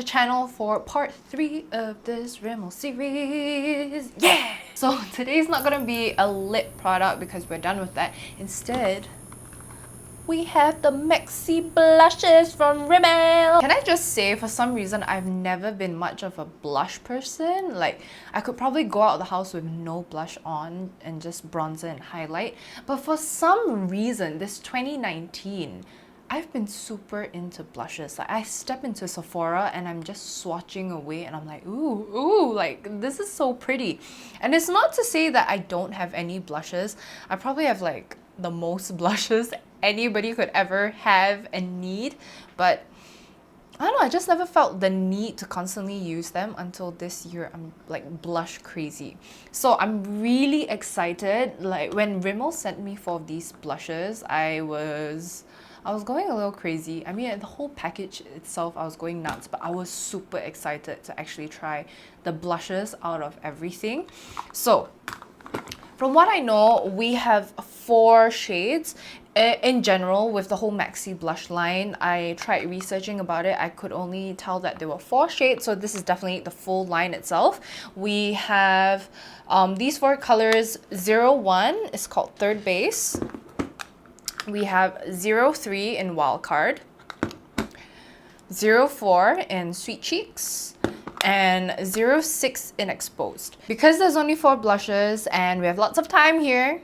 channel for part 3 of this Rimmel series. Yeah! So today's not gonna be a lip product because we're done with that. Instead, we have the Maxi Blushes from Rimmel. Can I just say, for some reason, I've never been much of a blush person. Like, I could probably go out of the house with no blush on and just bronzer and highlight. But for some reason, this 2019, I've been super into blushes. Like, I step into Sephora and I'm just swatching away and I'm like, ooh, like, this is so pretty. And it's not to say that I don't have any blushes. I probably have like the most blushes anybody could ever have and need, but I don't know, I just never felt the need to constantly use them until this year. I'm like blush crazy. So I'm really excited. Like when Rimmel sent me 4 of these blushes, I was going a little crazy. I mean, the whole package itself, I was going nuts, but I was super excited to actually try the blushes out of everything. So from what I know, we have 4 shades. In general, with the whole Maxi blush line, I tried researching about it. I could only tell that there were 4 shades, so this is definitely the full line itself. We have these 4 colors. 01 is called Third Base. We have 03 in Wildcard, 04 in Sweet Cheeks, and 06 in Exposed. Because there's only 4 blushes and we have lots of time here,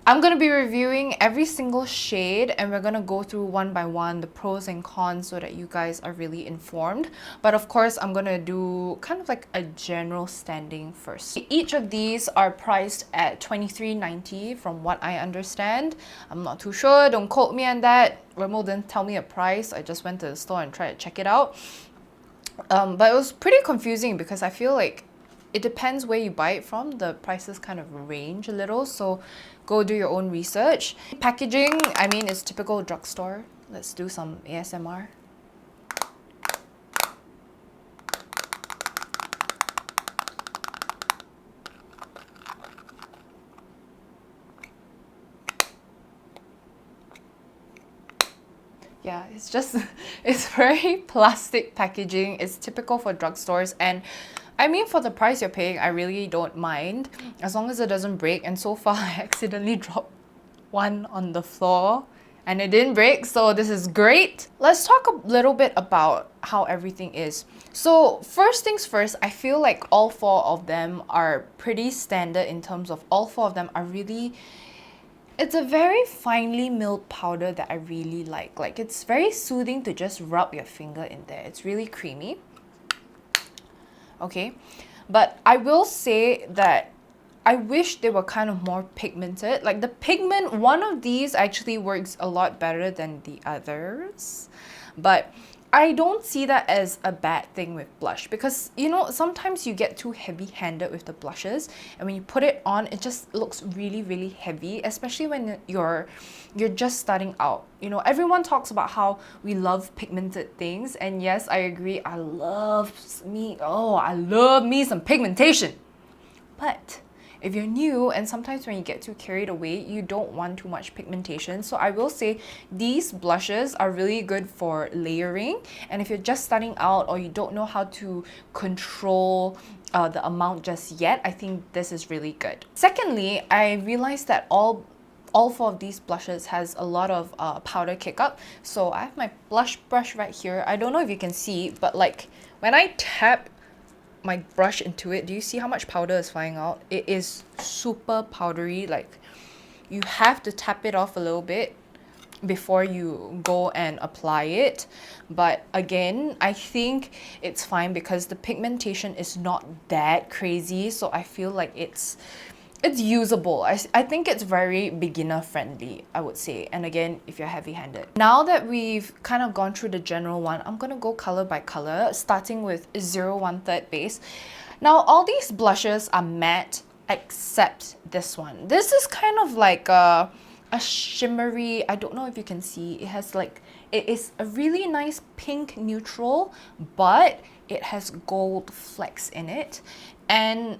I'm going to be reviewing every single shade and we're going to go through one by one the pros and cons so that you guys are really informed. But of course, I'm going to do kind of like a general standing first. Each of these are priced at $23.90 from what I understand. I'm not too sure, don't quote me on that. Rimmel didn't tell me a price. I just went to the store and tried to check it out. But it was pretty confusing because I feel like it depends where you buy it from. The prices kind of range a little, so go do your own research. Packaging, I mean, it's typical drugstore. Let's do some ASMR. Yeah, it's just, it's very plastic packaging. It's typical for drugstores, and I mean, for the price you're paying, I really don't mind as long as it doesn't break. And so far, I accidentally dropped one on the floor and it didn't break, so this is great. Let's talk a little bit about how everything is. So first things first, I feel like all 4 of them are pretty standard in terms of all 4 of them are really, it's a very finely milled powder that I really like. Like, it's very soothing to just rub your finger in there. It's really creamy. Okay, but I will say that I wish they were kind of more pigmented. Like the pigment, one of these actually works a lot better than the others, but I don't see that as a bad thing with blush because, you know, sometimes you get too heavy-handed with the blushes and when you put it on, it just looks really, really heavy, especially when you're just starting out. You know, everyone talks about how we love pigmented things, and yes, I agree. I love me some pigmentation. But if you're new, and sometimes when you get too carried away, you don't want too much pigmentation. So I will say these blushes are really good for layering. And if you're just starting out or you don't know how to control the amount just yet, I think this is really good. Secondly, I realized that all 4 of these blushes has a lot of powder kick up. So I have my blush brush right here. I don't know if you can see, but like when I tap my brush into it, do you see how much powder is flying out? It is super powdery. Like, you have to tap it off a little bit before you go and apply it. But again, I think it's fine because the pigmentation is not that crazy, so I feel like it's usable. I think it's very beginner friendly, I would say. And again, if you're heavy-handed. Now that we've kind of gone through the general one, I'm gonna go color by color, starting with 01 Third Base. Now, all these blushes are matte except this one. This is kind of like a shimmery, I don't know if you can see, it has like, it is a really nice pink neutral, but it has gold flecks in it. And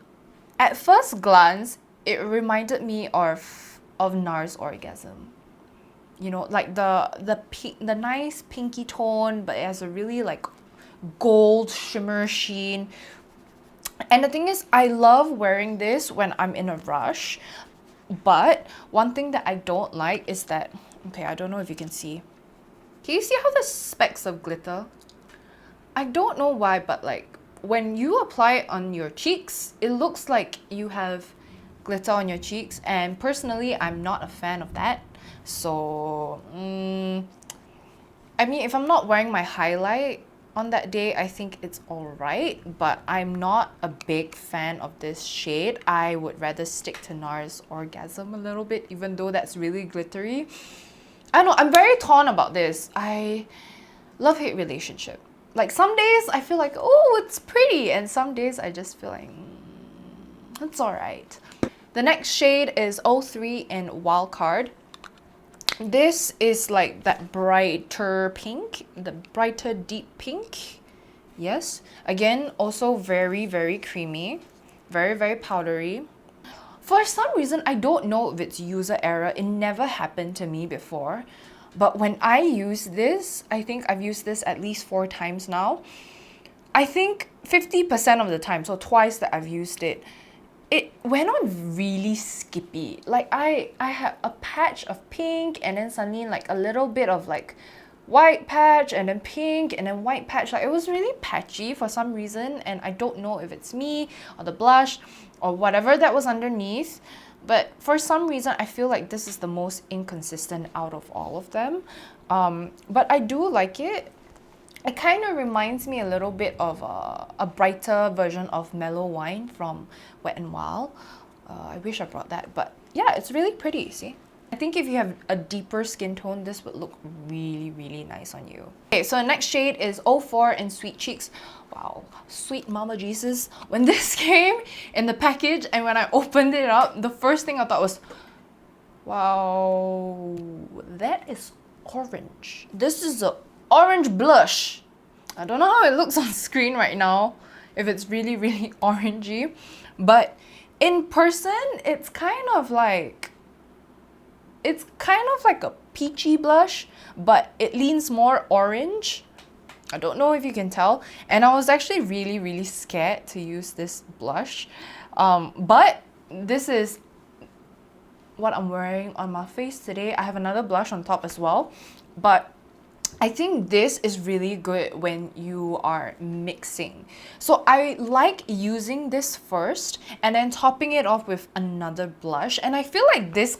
at first glance, it reminded me of NARS Orgasm. You know, like the nice pinky tone, but it has a really like gold shimmer sheen. And the thing is, I love wearing this when I'm in a rush. But one thing that I don't like is that, okay, I don't know if you can see. Can you see how there's specks of glitter? I don't know why, but like when you apply it on your cheeks, it looks like you have glitter on your cheeks. And personally, I'm not a fan of that. So, I mean, if I'm not wearing my highlight on that day, I think it's alright, but I'm not a big fan of this shade. I would rather stick to NARS Orgasm a little bit, even though that's really glittery. I don't know, I'm very torn about this. I love-hate relationship. Like some days I feel like, oh, it's pretty, and some days I just feel like, it's alright. The next shade is 03 in Wildcard. This is like that brighter pink, the brighter deep pink. Yes. Again, also very, very creamy. Very, very powdery. For some reason, I don't know if it's user error. It never happened to me before. But when I use this, I think I've used this at least 4 times now. I think 50% of the time, so twice that I've used it, it went on really skippy. Like I had a patch of pink and then suddenly like a little bit of like white patch and then pink and then white patch. Like it was really patchy for some reason, and I don't know if it's me or the blush or whatever that was underneath. But for some reason, I feel like this is the most inconsistent out of all of them. But I do like it. It kind of reminds me a little bit of a brighter version of Mellow Wine from Wet n Wild. I wish I brought that, but yeah, it's really pretty, see? I think if you have a deeper skin tone, this would look really, really nice on you. Okay, so the next shade is 04 in Sweet Cheeks. Wow, sweet mama Jesus. When this came in the package and when I opened it up, the first thing I thought was, wow, that is orange. This is a orange blush. I don't know how it looks on screen right now, if it's really, really orangey, but in person, it's kind of like a peachy blush, but it leans more orange. I don't know if you can tell. And I was actually really, really scared to use this blush. But this is what I'm wearing on my face today. I have another blush on top as well, but I think this is really good when you are mixing. So I like using this first and then topping it off with another blush. And I feel like this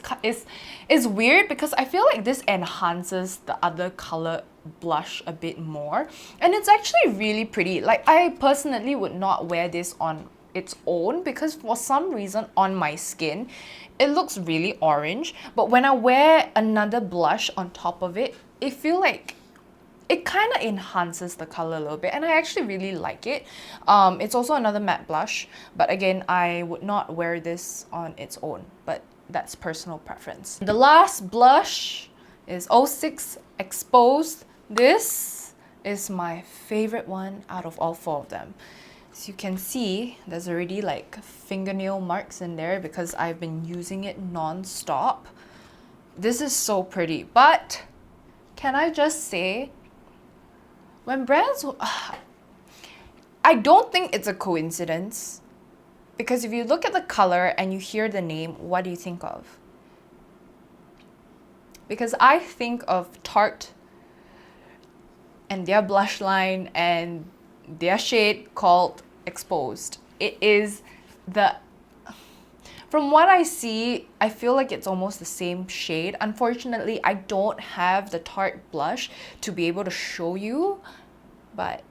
is weird because I feel like this enhances the other color blush a bit more. And it's actually really pretty. Like I personally would not wear this on its own because for some reason on my skin, it looks really orange. But when I wear another blush on top of it, it feels like it kind of enhances the color a little bit, and I actually really like it. It's also another matte blush, but again, I would not wear this on its own, but that's personal preference. The last blush is 06 Exposed. This is my favorite one out of all 4 of them. As you can see, there's already like fingernail marks in there because I've been using it non-stop. This is so pretty, but can I just say, when brands, I don't think it's a coincidence, because if you look at the color and you hear the name, what do you think of? Because I think of Tarte and their blush line and their shade called Exposed. It is from what I see, I feel like it's almost the same shade. Unfortunately, I don't have the Tarte blush to be able to show you, but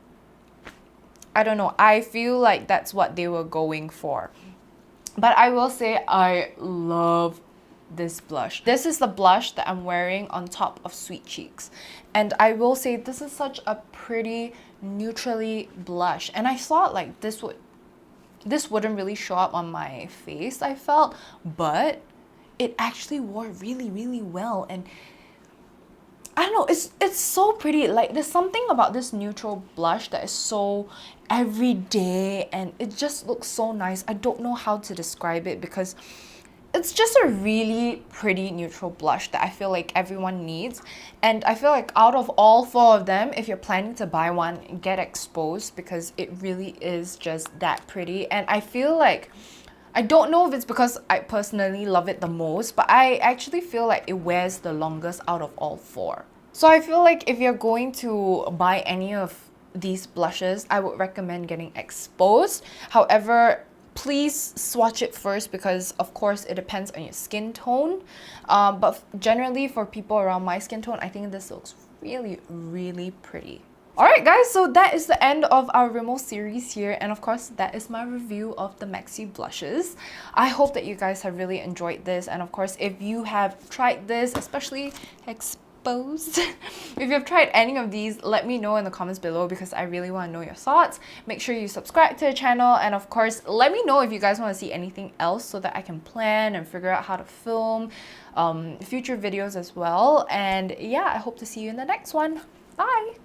I don't know. I feel like that's what they were going for. But I will say I love this blush. This is the blush that I'm wearing on top of Sweet Cheeks. And I will say this is such a pretty neutrally blush. And I thought like this wouldn't really show up on my face, I felt, but it actually wore really, really well. And I don't know, it's so pretty. Like there's something about this neutral blush that is so everyday and it just looks so nice. I don't know how to describe it because it's just a really pretty neutral blush that I feel like everyone needs. And I feel like out of all 4 of them, if you're planning to buy one, get exposed, because it really is just that pretty. And I feel like, I don't know if it's because I personally love it the most, but I actually feel like it wears the longest out of all 4. So I feel like if you're going to buy any of these blushes, I would recommend getting exposed. However, please swatch it first, because of course it depends on your skin tone. But generally for people around my skin tone, I think this looks really, really pretty. Alright guys, so that is the end of our Rimmel series here, and of course that is my review of the Maxi Blushes. I hope that you guys have really enjoyed this, and of course if you have tried this, especially exposed, if you have tried any of these, let me know in the comments below, because I really want to know your thoughts. Make sure you subscribe to the channel, and of course let me know if you guys want to see anything else, so that I can plan and figure out how to film future videos as well. And yeah, I hope to see you in the next one. Bye!